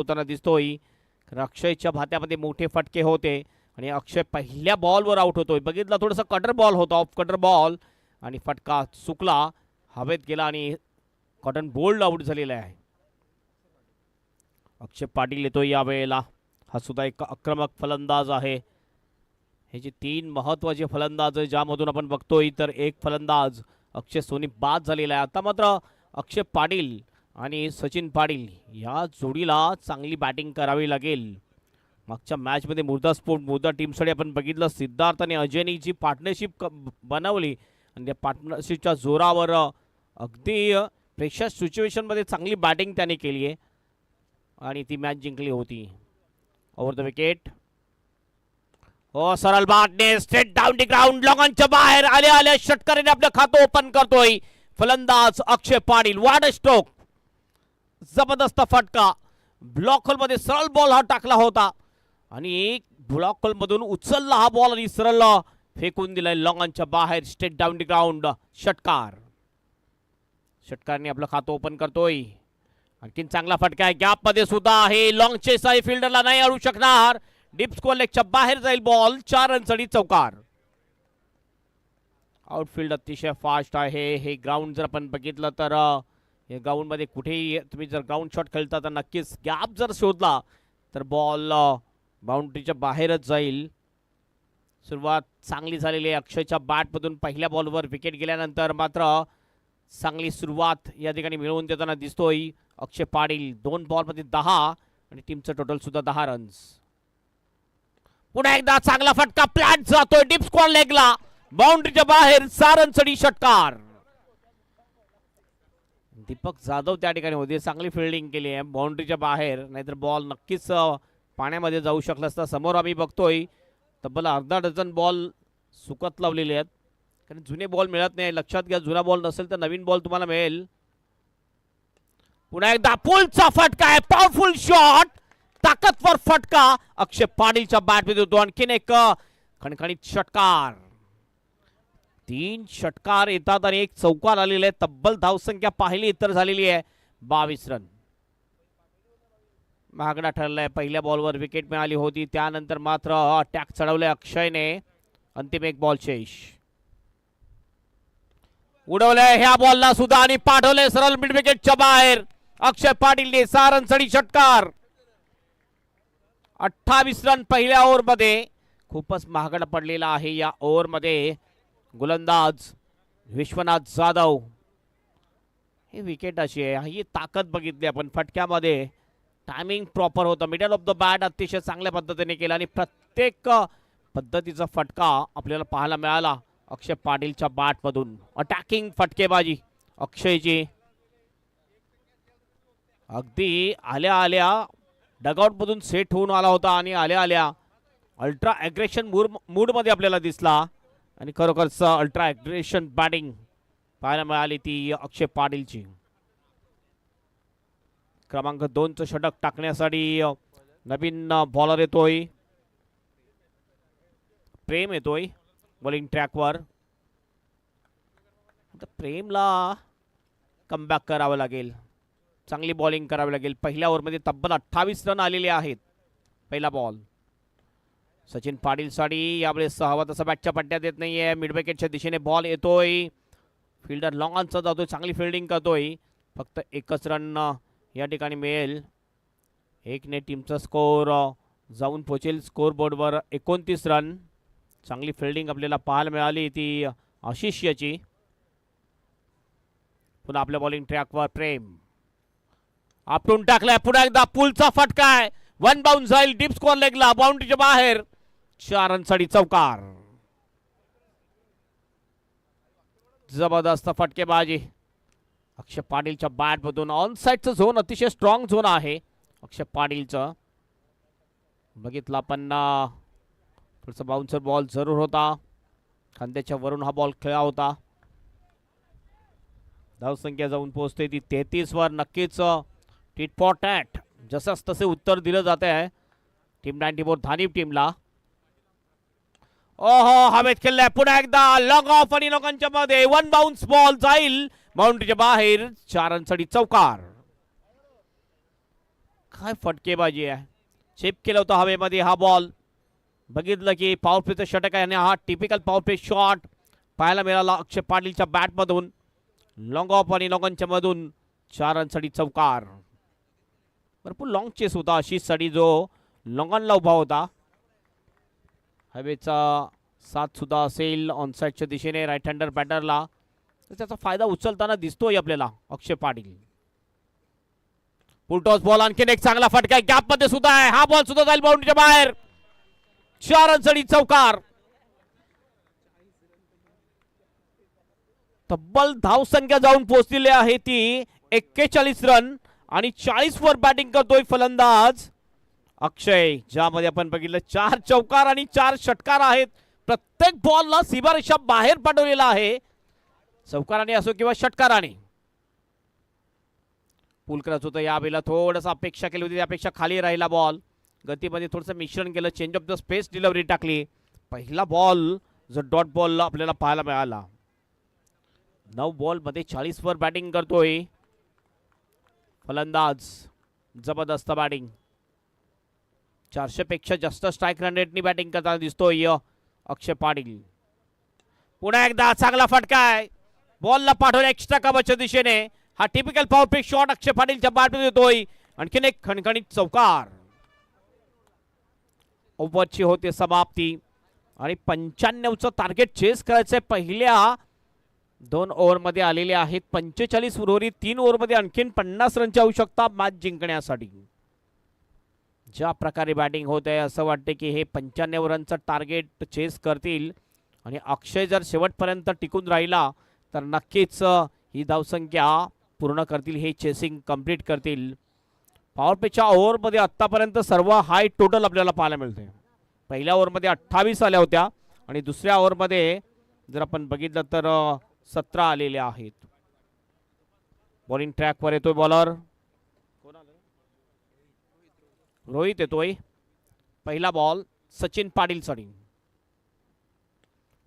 होताना दिसतोय. अक्षयच्या भात्यामध्ये मोठे फटके होते आणि अक्षय पहिल्या बॉलवर आउट होतोय. बघितलं थोडंसं कटर बॉल होता, ऑफ कटर बॉल आणि फटका चुकला, हवेत गेला आणि कॉटन बोल्ड आउट झालेला आहे. अक्षय पाटील येतोय यावेळेला. हा सुद्धा एक आक्रमक फलंदाज आहे. हे जे 3 महत्त्वाचे फलंदाज आहे ज्यामधून आपण बघतोय तर एक फलंदाज अक्षय सोनी बाद झालेला आहे. आता मात्र अक्षय पाटील आणि सचिन पाटील या जोडीला चांगली बॅटिंग करावी लागेल. मागच्या मॅचमध्ये मुर्दा टीमसाठी आपण बघितलं सिद्धार्थ आणि अजयनी जी पार्टनरशिप बनवली आणि त्या पार्टनरशिपच्या जोरावर अगदी प्रेशर सिच्युएशनमध्ये चांगली बॅटिंग त्याने केली आहे आणि ती मॅच जिंकली होती. Over the wicket. हो सरळ बाटने स्ट्रेट डाऊन द ग्राउंड, लॉंगॉनच्या बाहेर आले षटकाराने आपलं खातं ओपन करतोय फलंदाज अक्षय पाटील. वाट स्ट्रोक, जबरदस्त फटका. ब्लॉक होल मध्ये सरळ बॉल हा टाकला होता आणि ब्लॉक होल मधून उचलला हा बॉल आणि सरळ फेकून दिलाय लॉंगॉनच्या बाहेर. स्ट्रेट डाऊन द ग्राउंड, षटकार. षटकारने आपलं खातं ओपन करतोय. आणखीन चांगला फटका आहे, गॅप मध्ये सुद्धा आहे. लॉंग चेस आहे, फिल्डरला नाही अडू शकणार. डीप स्कोर लेगच्या बाहेर जाईल बॉल. 4 रनसाठी चौकार. आउटफील्ड अतिशय फास्ट आहे. हे ग्राउंड जर आपण बघितलं तर या ग्राउंड मध्ये कुठेही तुम्ही जर ग्राउंड शॉट खेळता तर नक्कीच गॅप जर शोधला तर बॉल बाउंड्रीच्या बाहेरच जाईल. सुरुवात चांगली झालेली आहे अक्षयच्या बॅटमधून. पहिल्या बॉलवर विकेट गेल्यानंतर मात्र चांगली सुरुवात या ठिकाणी मिळवून देताना दिसतोय अक्षय पाटील. 2 बॉलमध्ये 10 आणि टीमचं टोटल सुद्धा 10 रन्स. पुन्हा एकदा चांगला फटका प्लॅट जातोय डीप स्क्वेअर लेगला, बाउंड्रीच्या बाहेर. 6 रनसाठी षटकार. दीपक जाधव त्या ठिकाणी होते, चांगली फिल्डिंग केली आहे बाउंड्रीच्या बाहेर, नाहीतर बॉल नक्कीच पाण्यामध्ये जाऊ शकला असता. समोर आम्ही बघतोय तब्बल अर्धा डझन बॉल सुकत लावलेले आहेत कारण जुने बॉल मिळत नाही. लक्षात घ्या, जुना बॉल नसेल तर नवीन बॉल तुम्हाला मिळेल. पुन्हा एकदा पुलचा फटका आहे, पॉवरफुल शॉट, ताकदवर फटका अक्षय पाटीलच्या बॅटमध्ये होतो. आणखीन एक खणखणीत षटकार. 3 षटकार येतात आणि एक चौकार आलेला आहे. तब्बल धावसंख्या पाहिली तर झालेली आहे 22 रन. महागडा ठरलाय. पहिल्या बॉलवर विकेट मिळाली होती, त्यानंतर मात्र अटॅक चढवले अक्षयने. अंतिम एक बॉल शेष. उडवलंय ह्या बॉलला सुद्धा आणि पाठवलंय सरळ मिड विकेटच्या बाहेर. अक्षय पाटीलने 6 रनसाठी षटकार. 28 रन पहिल्या ओव्हरमध्ये. खूपच महागडा पडलेला आहे या ओव्हरमध्ये गोलंदाज विश्वनाथ जाधव. ही विकेट अशी आहे, ही ताकद बघितली आपण फटक्यामध्ये. टायमिंग प्रॉपर होतं, मिडल ऑफ द बॅट अतिशय चांगल्या पद्धतीने केला आणि प्रत्येक पद्धतीचा फटका आपल्याला पाहायला मिळाला अक्षय पाटीलच्या बॅटमधून. अटॅकिंग फटकेबाजी अक्षयची. अगदी आल्या आल्या डगआउट मधून सेट होऊन आला होता आणि आल्या आल्या अल्ट्रा ॲग्रेशन मूड मध्ये आपल्याला दिसला आणि खरोखरच अल्ट्रा ॲग्रेशन बॅटिंग पाहायला मिळाली ती अक्षय पाटीलची. क्रमांक 2चं षटक टाकण्यासाठी नवीन बॉलर येतोय, प्रेम येतोय बॉलिंग ट्रॅकवर. प्रेमला कमबॅक करावं लागेल, चांगली बॉलिंग करावी लागेल. पहिल्या ओव्हरमध्ये तब्बल 28 रन आलेले आहेत. पहिला बॉल सचिन पाटीलसाठी यावेळेस हवा तसा बॅटच्या पट्ट्यात येत नाहीये. मिड विकेटच्या दिशेने बॉल येतोय, फिल्डर लॉंग ऑनचा जातोय, चांगली फिल्डिंग करतोय. फक्त 1च रन या ठिकाणी मिळेल. 1 ने टीमचा स्कोर जाऊन पोहोचेल स्कोर बोर्डवर. 29 रन. चांगली फिल्डिंग आपल्याला पाहायला मिळाली ती आशिष याची. पुन्हा आपल्या बॉलिंग ट्रॅकवर प्रेम आपटून टाकलाय. पुन्हा एकदा पुलचा फटका आहे, 1 बाउन्स जाईल डीप स्कोअर लेगला, बाउंड्रीच्या बाहेर. 4 रनसाठी चौकार. जबरदस्त फटकेबाजी अक्षय पाटीलच्या बॅटमधून. ऑन साइडचं झोन अतिशय स्ट्रॉंग झोन आहे अक्षय पाटीलचं. बघितलं आपण थोडंसं बाउन्सर बॉल जरूर होता, खांद्याच्या वरून हा बॉल खेळला होता. धावसंख्या जाऊन पोहोचते ती 33 वर. नक्कीच टिट फॉर टॅट जसंच तसे उत्तर दिलं जाते आहे टीम 94 धानीव टीमला. ओहो हवेत खेळलाय. पुन्हा एकदा लॉंग ऑफ आणि लोकांच्या मध्ये 1 बाउन्स बॉल जाईल बाउंड्रीच्या बाहेर. 4 रनसाठी चौकार. काय फटकेबाजी आहे, चेप केलं होतं हवेमध्ये हा बॉल. बघितलं की पॉवर प्लेचं षटक आहे आणि हा टिपिकल पॉवर प्ले शॉट पाहायला मिळाला अक्षय पाटीलच्या बॅटमधून. लॉंग ऑफ आणि लॉंगनच्या मधून 4 रनसाठी चौकार. भरपूर लॉंग चेस होता, अशी सडी जो लॉंगनला उभा होता. हवेचा साथ सुद्धा असेल ऑनसाईडच्या दिशेने राईट हँडर बॅटरला, तर त्याचा फायदा उचलताना दिसतोय आपल्याला अक्षय पाटील. फुलटॉस बॉल, आणखीन एक चांगला फटका गॅप मध्ये सुद्धा आहे. हा बॉल सुद्धा जाईल बाउंड्रीच्या बाहेर. 4 रनसाठी चौकार. तब्बल धावसंख्या जाऊन पोहोचलेली आहे ती 41 रन आणि 40 वर बॅटिंग करतोय फलंदाज अक्षय, ज्यामध्ये आपण बघितलं 4 चौकार आणि 4 षटकार आहेत. प्रत्येक बॉलला सीमारेषा बाहेर पाठवलेला आहे, चौकाराने असो किंवा षटकाराने. पुल करत होतं यावेळेला, थोडंसं अपेक्षा केली होती त्यापेक्षा खाली राहिला बॉल. गतीमध्ये थोडंसं मिश्रण केलं, change of the space delivery टाकली. पहिला बॉल जो डॉट बॉल आपल्याला पाहायला मिळाला. 9 बॉलमध्ये 40 वर बॅटिंग करतोय फलंदाज. जबरदस्त बॅटिंग, 400 पेक्षा जास्त स्ट्राईक रन रेटनी बॅटिंग करताना दिसतोय अक्षय पाटील. पुन्हा एकदा चांगला फटका आहे, बॉलला पाठवलं एक्स्ट्रा कव्हरच्या दिशेने. हा टिपिकल पॉवर प्ले शॉट अक्षय पाटीलच्या बॅटमध्ये येतोय. आणखीन एक खणखणीत चौकार. ओव्हरची होते समाप्ती आणि 95चं टार्गेट चेस करायचंय. पहिल्या 2 ओव्हरमध्ये आलेले आहेत 45 उर्वरित 3 ओव्हरमध्ये आणखीन 50 रनची आवश्यकता मॅच जिंकण्यासाठी. ज्या प्रकारे बॅटिंग होत आहे असं वाटते की हे 95 रनचं टार्गेट चेस करतील आणि अक्षय जर शेवटपर्यंत टिकून राहिला तर नक्कीच ही धावसंख्या पूर्ण करतील, हे चेसिंग कंप्लीट करतील. पॉवर प्लेच्या ओव्हरमध्ये आत्तापर्यंत सर्व हाय टोटल आपल्याला पाहायला मिळते. पहिल्या ओव्हरमध्ये 28 आल्या होत्या आणि दुसऱ्या ओव्हरमध्ये जर आपण बघितलं तर 17 आलेले आहेत. बॉलिंग ट्रॅकवर येतोय बॉलर रोहित येतोय. पहिला बॉल सचिन पाटील साठी.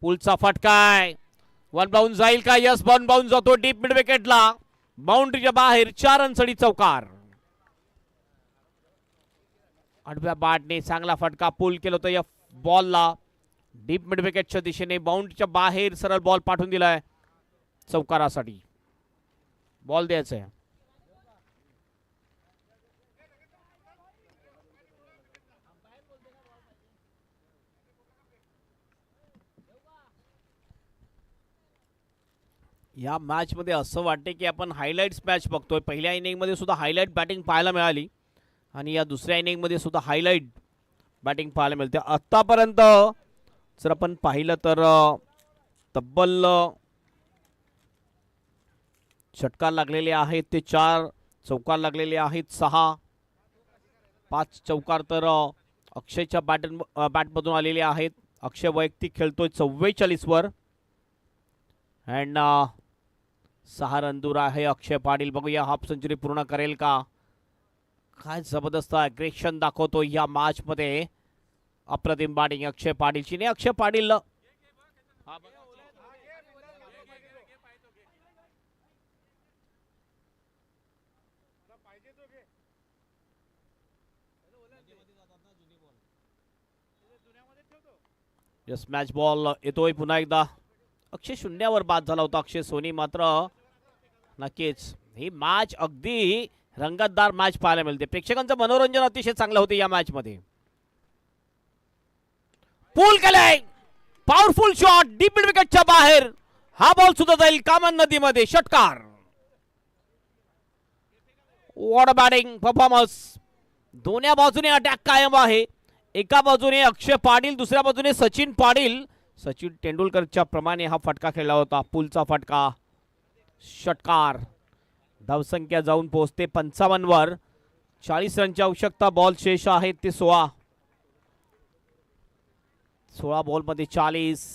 पुलचा फटकाय, वन बाउंस जाईल का? यस, वन बाउंस जातो डीप मिड विकेटला, बाउंड्रीच्या बाहेर. 4 रनसाठी चौकार. आडव्या बॅटने चांगला फटका पुल केलं होतं या बॉलला. डीप मिड विकेटच्या दिशेने बाउंड्रीच्या बाहेर सरळ बॉल पाठवून दिलाय चौकारासाठी. बॉल द्यायचा आहे. या मॅच मध्ये असं वाटते की आपण हायलाइट्स मॅच बघतोय. पहिल्या इनिंग मध्ये सुद्धा हायलाइट बॅटिंग पाहायला मिळाली आणि या दुसऱ्या इनिंग मध्ये सुद्धा हायलाइट बॅटिंग पाहायला मिळते. आतापर्यंत जर आपण पाहिलं तर तब्बल षटकार लागलेले आहेत ते 4, चौकार लागलेले आहेत 6, 5 चौकार तर अक्षयच्या बॅटमधून आलेले आहेत. अक्षय वैयक्तिक खेळतोय 44 वर अँड 6 रन दूर आहे अक्षय पाटील. बघूया हाफ सेंचुरी पूर्ण करेल का? काय जबरदस्त अग्रेशन दाखवतो या मॅच मध्ये. अप्रतिम बॅटिंग अक्षय पाटीलची. नाही, अक्षय पाटील यस, मॅच बॉल येतोय पुन्हा एकदा. अक्षय शून्यावर बाद झाला होता अक्षय सोनी, मात्र नक्कीच ही मॅच अगदी रंगतदार मॅच पाहायला मिळते. प्रेक्षकांचं मनोरंजन अतिशय चांगलं होते या मॅच मध्ये. पूल केलाय, पॉवरफुल शॉट डीप मिड विकेटच्या बाहेर. हा बॉल सुद्धा जाईल कामन नदीमध्ये. षटकार. What a batting performance. दोन्ही बाजूने अटॅक कायम आहे. एका बाजूने अक्षय पाटील, दुसऱ्या बाजूने सचिन पाटील. सचिन तेंडुलकरच्या प्रमाणे हा फटका खेळला होता. पुलचा फटका, षटकार. धावसंख्या जाऊन पोहोचते 55 वर. 40 रनची आवश्यकता. बॉल शेष आहेत ते 16. 16 बॉलमध्ये 40.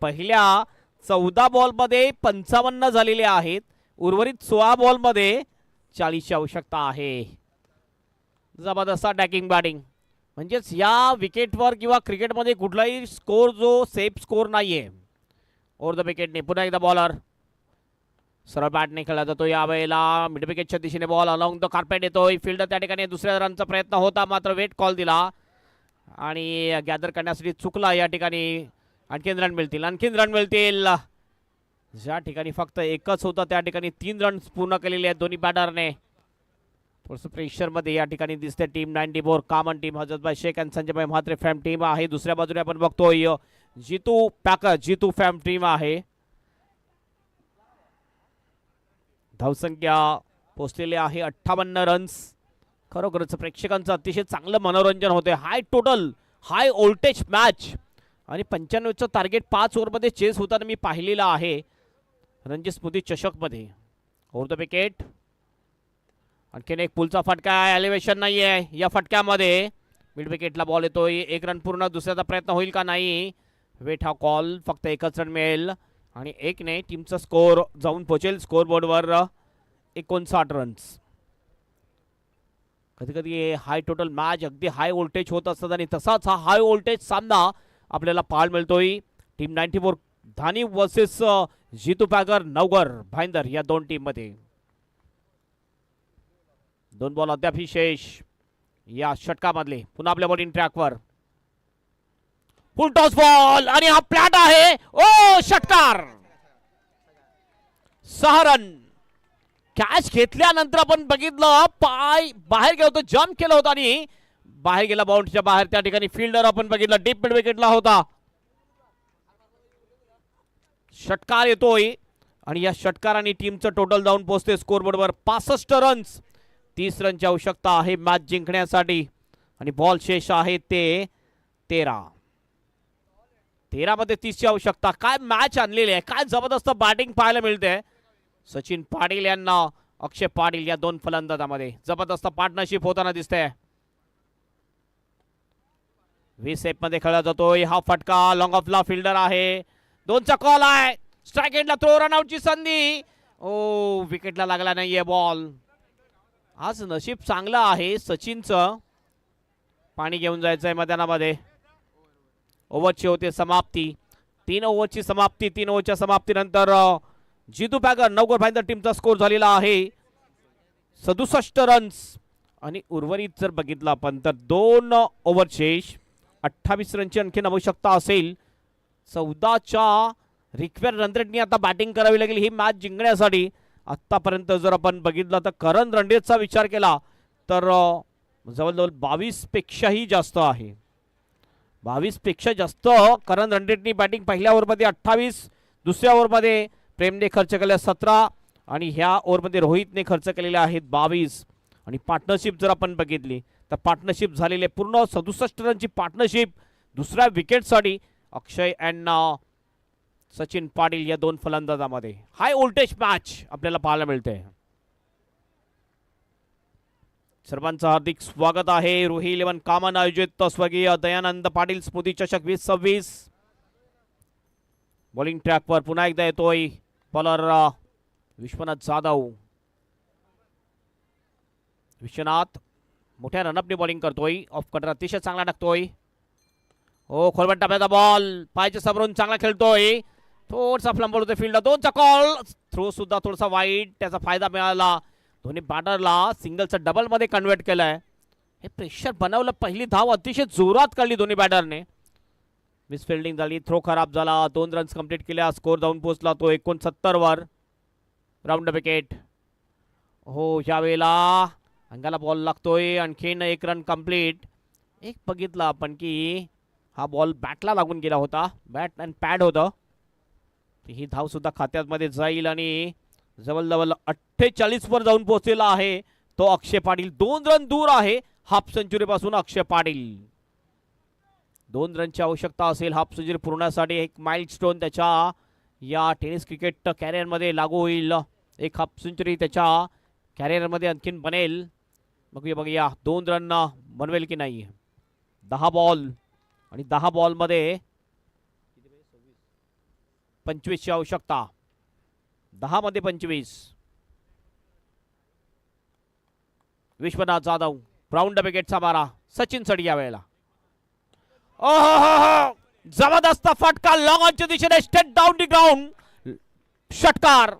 पहिल्या 14 बॉलमध्ये 55 झालेले आहेत. उर्वरित 16 बॉलमध्ये 40 ची आवश्यकता आहे. जबरदस्त अटॅकिंग बॅटिंग. म्हणजेच या विकेटवर किंवा क्रिकेटमध्ये कुठलाही स्कोर जो सेफ स्कोर नाहीये ओव्हर द विकेटने. पुन्हा एकदा बॉलर सरळ बॅटने खेळला जातो यावेळेला मिड विकेटच्या दिशेने बॉल अलॉंग द कार्पेट येतोय. फिल्डर त्या ठिकाणी दुसऱ्या रनचा प्रयत्न होता मात्र वेट कॉल दिला आणि गॅदर करण्यासाठी चुकला. या ठिकाणी आणखीन रन मिळतील. ज्या ठिकाणी फक्त एकच होता त्या ठिकाणी 3 रन्स पूर्ण केलेले आहेत दोन्ही बॅटरने. थोडंसं प्रेशरमध्ये या ठिकाणी दिसते टीम 94 कॉमन टीम. हजरतभाई शेख आणि संजयभाई म्हात्रे फॅम टीम आहे. दुसऱ्या बाजूने आपण बघतोय जितू फॅम टीम आहे. धावसंख्या पोहोचलेली आहे 58 रन्स. खरोखरच प्रेक्षकांचं अतिशय चांगलं मनोरंजन होते. हाय टोटल हाय व्होल्टेज मॅच आणि 95चं टार्गेट 5 ओव्हरमध्ये चेस होताना मी पाहिलेलं आहे रणजी स्मृती चषकमध्ये. ओव्हर द विकेट आणखीन एक पुलचा फटका आहे. एलिव्हेशन नाही आहे या फटक्यामध्ये. मिड विकेटला बॉल येतोय. 1 रन पूर्ण. दुसऱ्याचा प्रयत्न होईल का नाही. वेट हा कॉल. फक्त 1च रन मिळेल आणि 1ने टीमचा स्कोर जाऊन पोहोचेल स्कोर बोर्डवर 59 रन्स. कधी कधी हाय टोटल मॅच अगदी हाय व्होल्टेज होत असतात आणि तसाच हा हाय व्होल्टेज सामना आपल्याला पाहायला मिळतोय. टीम 94 धानी वर्सेस जितू पॅगर नवगर भाईंदर या 2 टीम मध्ये. 2 बॉल अद्याप शेष या षटकामधले. पुन्हा आपल्या बॉलिंग ट्रॅकवर फुल टॉस बॉल आणि हा फ्लॅट आहे. ओ षटकार. 6 रन. कॅच घेतल्यानंतर आपण बघितलं पाय बाहेर गेला होता. जम्प केला होता आणि बाहेर गेला बाउंड्रीच्या बाहेर. त्या ठिकाणी फिल्डर आपण बघितला डीप मिड विकेटला होता. षटकार येतोय आणि या षटकाराने टीमचं टोटल जाऊन पोहोचते स्कोर बोर्डवर 65 रन्स. 30 रनची आवश्यकता आहे मॅच जिंकण्यासाठी आणि बॉल शेष आहे ते 13 मध्ये 30ची आवश्यकता. काय मॅच आणलेली आहे. काय जबरदस्त बॅटिंग पाहायला मिळते. सचिन पाटील यांना अक्षय पाटील या 2 फलंदाजामध्ये जबरदस्त पार्टनरशिप होताना दिसते. 20 मध्ये खेळला जातोय. हा फटका लॉंग ऑफला फिल्डर आहे. 2चा कॉल आहे. स्ट्राइक एंडला थ्रो रनआउटची संधी. ओ विकेटला लागला नाहीये बॉल. आज नशीब चांगलं आहे सचिनचं. पाणी घेऊन जायचंय मैदानामध्ये. ओव्हरची होते समाप्ती. 3 ओव्हरची समाप्ती. 3 ओव्हरच्या समाप्तीनंतर जितू पॅगर नवगर भाईंदर टीमचा स्कोर झालेला आहे 67 रन्स आणि उर्वरित जर बघितलं आपण तर 2 ओव्हर शेष 28 रनची आणखीन आवश्यकता असेल. 14च्या रिक्वायर्ड रन रेटनी आता बॅटिंग करावी लागेल ही मॅच जिंकण्यासाठी. आतापर्यंत जर आपण बघितलं तर करण रणरेटचा विचार केला तर जवळजवळ 22 पेक्षाही जास्त आहे. 22 पेक्षा जास्त करण रणरेटनी बॅटिंग पहिल्या ओव्हरमध्ये 28, दुसऱ्या ओव्हरमध्ये प्रेमने खर्च केले 17 आणि ह्या ओव्हरमध्ये रोहितने खर्च केलेले आहेत 22. आणि पार्टनरशिप जर आपण बघितली तर पार्टनरशिप झालेले पूर्ण 67 रनची पार्टनरशिप दुसऱ्या विकेटसाठी अक्षय अँड सचिन पाटील या 2 फलंदाजामध्ये. हाय व्होल्टेज मॅच आपल्याला पाहायला मिळते. सर्वांचं हार्दिक स्वागत आहे. रोही 11 कॉमन आयोजित स्वर्गीय दयानंद पाटील स्मृती चषक 2026 बॉलिंग ट्रॅकवर पुन्हा एकदा येतोय बॉलर विश्वनाथ जाधव. विश्वनाथ मोठ्या रनअपने बॉलिंग करतोय. ऑफ कटर अतिशय चांगला टाकतोय. हो खोलवट टाप्याचा बॉल पायाच्या समोरून चांगला खेळतोय. थोडासा फ्लंबल होते फील्डर. 2चा कॉल. थ्रो सुद्धा थोडासा वाईट. त्याचा फायदा मिळाला. दोन्ही बॅटरला सिंगलचं डबल मध्ये कन्वर्ट केलंय. हे प्रेशर बनवलं. पहिली धाव अतिशय जोरात काढली दोन्ही बॅटरने. मिस फिल्डिंग झाली. थ्रो खराब झाला. 2 रन्स कंप्लीट केल्या. स्कोर जाऊन पोहोचला तो 69 वर. Round wicket. हो यावेळेला अंगाला बॉल लागतोय. आणखीन 1 रन कंप्लीट. एक बघितलं आपण की हा बॉल बॅटला लागून गेला होता. बॅट अँड पॅड होतं. ही धाव सुद्धा खात्यामध्ये जाईल आणि जवळजवळ 48 वर जाऊन पोहोचलेला आहे तो अक्षय पाटील. 2 रन दूर आहे हाफ सेंचुरी पासून अक्षय पाटील. 2 रनची आवश्यकता असेल हाफ सेंचुरी पूर्णसाठी. एक माइलस्टोन त्याच्या या टेनिस क्रिकेट कॅरियरमध्ये लागू होईल. एक हाफ सेंचुरी त्याच्या कॅरियरमध्ये आणखीन बनेल. बघूया 2 रन बनवेल की नाही. 10 बॉल आणि 10 बॉलमध्ये 25ची आवश्यकता. 10 मध्ये 25. विश्वनाथ जाधव राऊंड विकेटचा मारा सचिन साठी या वेळेला. ओहो जबरदस्त फटका लॉंग ऑनच्या दिशेने स्टेट डाऊन दी ग्राउंड. षटकार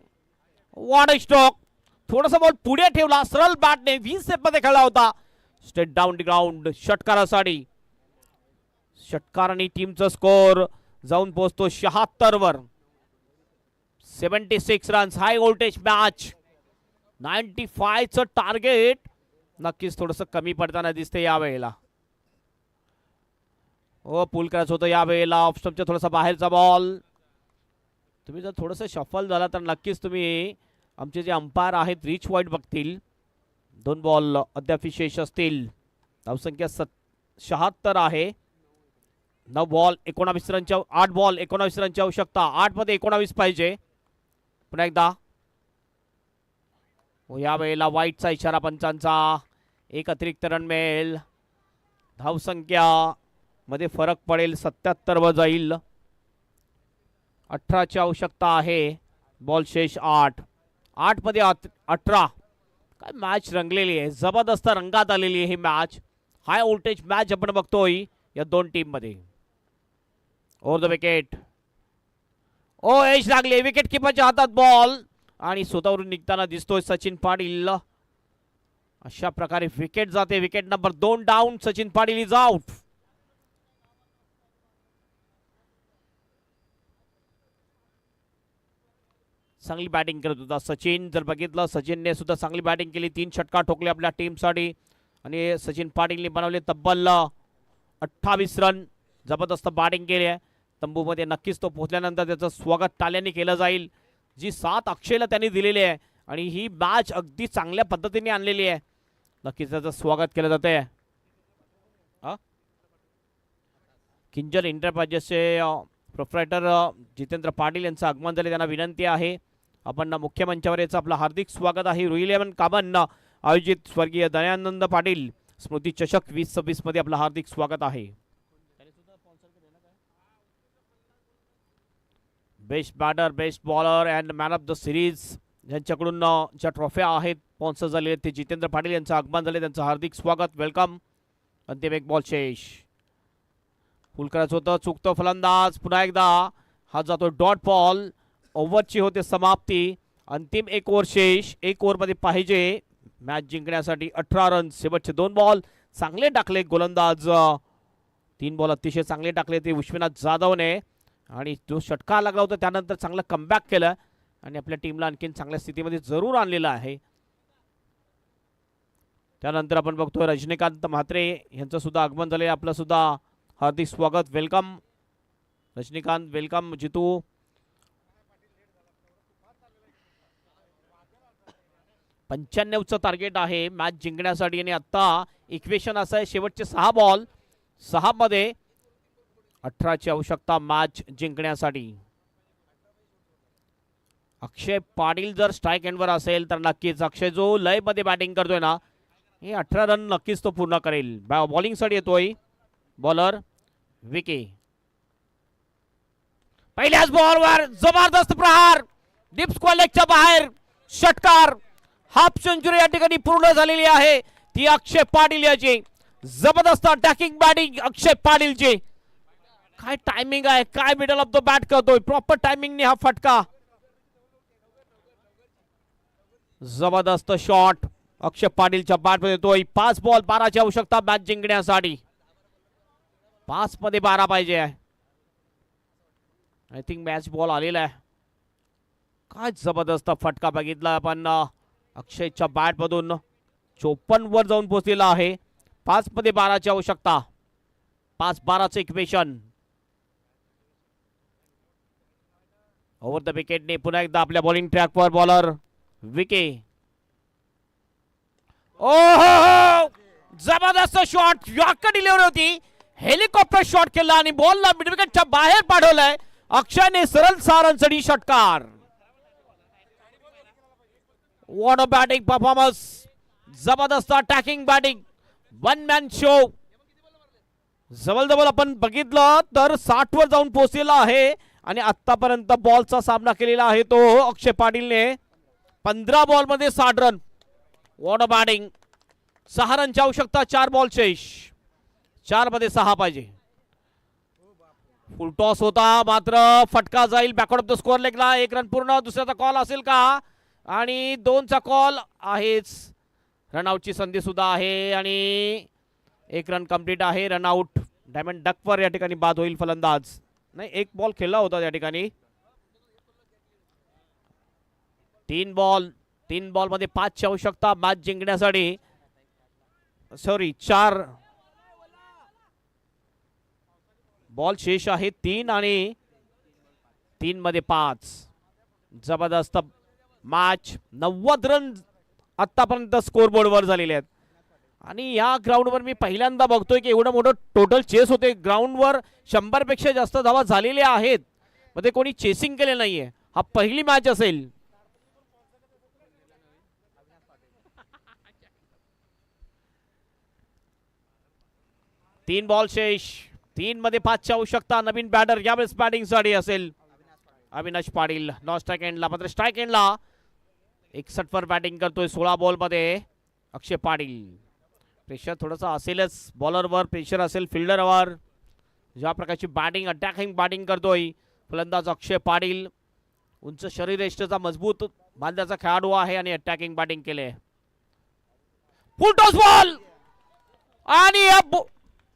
वॉट स्ट्रोक, थोडासा बॉल पुढे ठेवला, सरळ बॅटने 20 स्टेप मध्ये खेळला होता. स्ट्रेट डाऊन द ग्राउंड षटकारासाठी. षटकाराने टीमचा स्कोर जाऊन पोहोचतो 76 वर. 76 रन्स, हाय व्होल्टेज मॅच. 95 चं टार्गेट नक्कीच थोडंसं कमी पडताना दिसते यावेळेला. हो, पूल करायचं होतं यावेळेला. ऑफ स्टंपच्या थोडासा बाहेरचा बॉल. तुम्ही जर थोडंसं शफल झाला तर नक्कीच तुम्ही आमचे जे अंपायर आहेत रिच वाईट बघतील. 2 बॉल अद्याप शेष असतील. धावसंख्या 76 आहे. 9 बॉल 19 रनच्या 8 बॉल 19 रनची आवश्यकता. 8 मध्ये 19 पाहिजे. पुन्हा एकदा यावेळेला वाईटचा इशारा पंचांचा. 1 अतिरिक्त रन मिळेल. धावसंख्या मध्ये फरक पडेल. 77 वर जाईल. 18 ची आवश्यकता आहे. बॉल शेष 8. 8 मध्ये 18. काय मॅच रंगलेली आहे, जबरदस्त रंगात आलेली आहे ही मॅच. हाय व्होल्टेज मॅच आपण बघतोय या दोन टीम मध्ये. Over the wicket. ओ एज लागले विकेट किपरच्या हातात बॉल आणि स्वतःवरून निघताना दिसतोय सचिन पाटील. अशा प्रकारे विकेट जाते. Wicket number 2 down. Sachin Patil is out. चांगली बॅटिंग करत होता सचिन. जर बघितलं सचिनने सुद्धा चांगली बॅटिंग केली. 3 षटकार ठोकले आपल्या टीमसाठी आणि सचिन पाटीलने बनवले तब्बल 28 रन. जबरदस्त बॅटिंग केली आहे. तंबूमध्ये नक्कीच तो पोहोचल्यानंतर त्याचं स्वागत टाळ्यांनी केलं जाईल. जी 7 अक्षयला त्यांनी दिलेली आहे आणि ही मॅच अगदी चांगल्या पद्धतीने आणलेली आहे. नक्कीच त्याचं स्वागत केलं जाते. किंजल एंटरप्राइजेसचे प्रोप्रायटर जितेंद्र पाटील यांचं आगमन झाले. त्यांना विनंती आहे आपण मुख्य मंचावर याचं आपलं हार्दिक स्वागत आहे. रॉयल 11 कामन आयोजित स्वर्गीय दयानंद पाटील स्मृती चषक 2026 मध्ये आपलं हार्दिक स्वागत आहे. Best batter, best bowler and man of the series ज्यांच्याकडून ज्या ट्रॉफ्या आहेत स्पॉन्सर झाले ते जितेंद्र पाटील यांचं आगमन झाले. त्यांचं हार्दिक स्वागत, वेलकम. अंतिम 1 बॉल शेष. फुल करायचं होतं, चुकतो फलंदाज. पुन्हा एकदा हा जातो डॉट बॉल. ओव्हरची होते समाप्ती. अंतिम 1 ओव्हर शेष. 1 ओव्हरमध्ये पाहिजे मॅच जिंकण्यासाठी 18 रन. शेवटचे 2 बॉल चांगले टाकले गोलंदाज. 3 बॉल अतिशय चांगले टाकले ते विश्वनाथ जाधवने आणि जो षटकार लागला होता त्यानंतर चांगलं कमबॅक केलं आणि आपल्या टीमला आणखीन चांगल्या स्थितीमध्ये जरूर आणलेलं आहे. त्यानंतर आपण बघतोय रजनीकांत म्हात्रे यांचं सुद्धा आगमन झाले. आपलं सुद्धा हार्दिक स्वागत, वेलकम रजनीकांत, वेलकम जितू. चं टार्गेट आहे मॅच जिंकण्यासाठी आणि आता इक्वेशन असं आहे शेवटचे 6 बॉल 6 मध्ये 18 ची आवश्यकता मॅच जिंकण्यासाठी. अक्षय पाटील जर स्ट्राईक एंडवर असेल तर नक्कीच अक्षय जो लय मध्ये बॅटिंग करतोय ना हे 18 रन नक्कीच तो पूर्ण करेल. बॉलिंग साठी येतोय बॉलर विके. पहिल्याच बॉलवर जबरदस्त प्रहार. डीप स्क्वेअर लेगच्या बाहेर षटकार. हाफ सेंचुरी या ठिकाणी पूर्ण झालेली आहे ती अक्षय पाटील याची. जबरदस्त अटॅकिंग बॅटिंग अक्षय पाटीलची. काय टायमिंग आहे, काय मिडल ऑफ द बॅट करतोय, प्रॉपर टायमिंगने हा फटका. जबरदस्त शॉट अक्षय पाटीलच्या बॅट मध्ये येतोय. 5 बॉल 12 ची आवश्यकता मॅच जिंकण्यासाठी. 5 मध्ये 12 पाहिजे. आय थिंक मॅच बॉल आलेला आहे. काय जबरदस्त फटका बघितला आपण अक्षयच्या बॅट मधून. 54 वर जाऊन पोहोचलेला आहे. 5 मध्ये 12 ची आवश्यकता. 5-12 इक्वेशन. ओव्हर द विकेटने पुन्हा एकदा आपल्या बॉलिंग ट्रॅकवर बॉलर विके. ओहो जबरदस्त शॉट. यॉर्कर डिलिव्हरी होती. हेलिकॉप्टर शॉट केला आणि बॉलला मिड विकेटच्या बाहेर पाठवलाय. अक्षयने सरळ 6 रनसाठी षटकार. What a batting performance. जबरदस्त अटॅकिंग बॅटिंग. 1 man show. जवळजवळ आपण बघितलं तर 60 वर जाऊन पोहोचलेला आहे आणि आतापर्यंत बॉलचा सामना केलेला आहे तो अक्षय पाटीलने. 15 बॉल मध्ये 60 रन. What a batting. 6 रनची आवश्यकता. 4 बॉल शेष. 4 मध्ये 6 पाहिजे. फुल टॉस होता मात्र फटका जाईल बॅकवर्ड ऑफ द स्कोअर लेगला. 1 रन पूर्ण. दुसऱ्याचा कॉल असेल का. आणि 2चा कॉल आहेच. रनआउटची संधी सुद्धा आहे आणि 1 रन कंप्लीट आहे. रनआउट. डायमंड डकवर या ठिकाणी बाद होईल फलंदाज. नाही, 1 बॉल खेळला होता या ठिकाणी. 3 बॉल मध्ये 5ची आवश्यकता मॅच जिंकण्यासाठी. सॉरी 4 बॉल शेष आहे. 3 आणि 3 मध्ये 5. जबरदस्त मॅच. 90 रन आतापर्यंत स्कोरबोर्डवर झालेले आहेत. आणि या ग्राउंडवर मी पहिल्यांदा बघतोय की एवढं मोठं टोटल चेस होते. ग्राउंडवर 100 पेक्षा जास्त धावा झालेल्या आहेत. मध्ये कोणी चेसिंग केले नाहीये. हा पहिली मॅच असेल. तीन बॉल शेष. 3 मध्ये 5ची आवश्यकता. नवीन बॅटर यावेळेस बॅटिंग साठी असेल अविनाश पाटील. नॉन स्ट्राईक एंडला, मात्र स्ट्राईक एंडला 61 वर बॅटिंग करतोय. 16 बॉल मध्ये अक्षय पाटील. प्रेशर थोडंसं असेलच बॉलरवर, प्रेशर असेल फिल्डरवर. ज्या प्रकारची बॅटिंग, अटॅकिंग बॅटिंग करतोय फलंदाज अक्षय पाटील. उंच शरीरयष्टीचा मजबूत बांध्याचा खेळाडू आहे आणि अटॅकिंग बॅटिंग केले. फुल टॉस बॉल आणि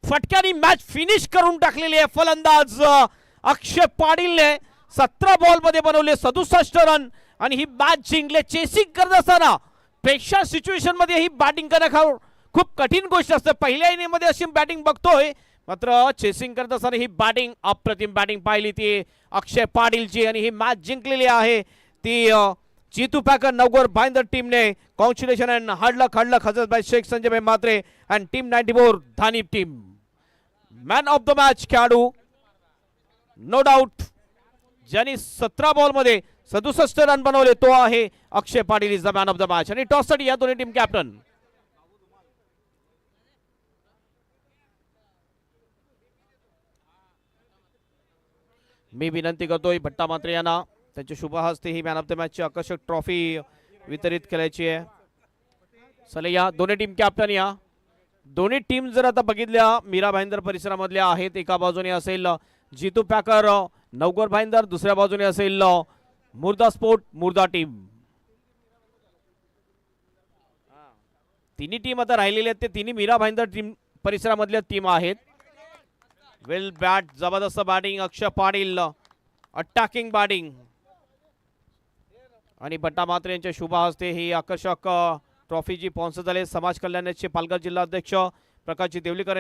फटक्याने मॅच फिनिश करून टाकलेली आहे फलंदाज अक्षय पाटीलने. 17 बॉल मध्ये बनवले 67 रन आणि ही मॅच जिंकले. चेसिंग करत असताना प्रेशर सिच्युएशन मध्ये ही बॅटिंग करणं खूप कठीण गोष्ट असते. पहिल्या इनिंग मध्ये अशी बॅटिंग बघतोय, मात्र चेसिंग करत असताना ही बॅटिंग, अप्रतिम बॅटिंग पाहिली ती अक्षय पाटीलची आणि ही मॅच जिंकलेली आहे ती जीतू पॅकर नवगोर भाईंदर टीमने. Congratulation and hard luck Hazrat bhai Shaikh Sanjay bhai Matre and team 94 धानी team. Man of the match खेळाडू नो डाऊट ज्यांनी 17 बॉल मध्ये 67 रन बनवले तो आहे Akshay Patil is the man of the match. आणि टॉस साठी या दोन्ही टीम कॅप्टन. मी विनंती करतोय भट्टा मात्रे यांना त्यांच्या शुभ हस्ते ही मॅन ऑफ द मॅचची आकर्षक ट्रॉफी वितरित करायची आहे. चला या दोन्ही टीम कॅप्टन या. दोन्ही टीम जर आता बघितल्या मीरा भाईंदर परिसरामधल्या आहेत. एका बाजूने असेल जीतू पॅकर नवगोर भाईंदर, दुसऱ्या बाजूने असेल मुर्दा स्पोर्ट मुर्दा टीम. तिन्ही टीम आता राहिलेल्या आहेत ते तिन्ही मीरा भाईंदर टीम परिसरामधल्या टीम आहेत. वेल बॅट, जबरदस्त बॅटिंग अक्षय पाटील, अटॅकिंग बॅटिंग आणि भट्टा मात्रे यांच्या शुभ हस्ते ही आकर्षक ट्रॉफी जी स्पॉन्सर झाले समाज कल्याणाचे पालघर जिल्हा अध्यक्ष प्रकाशजी देवलीकर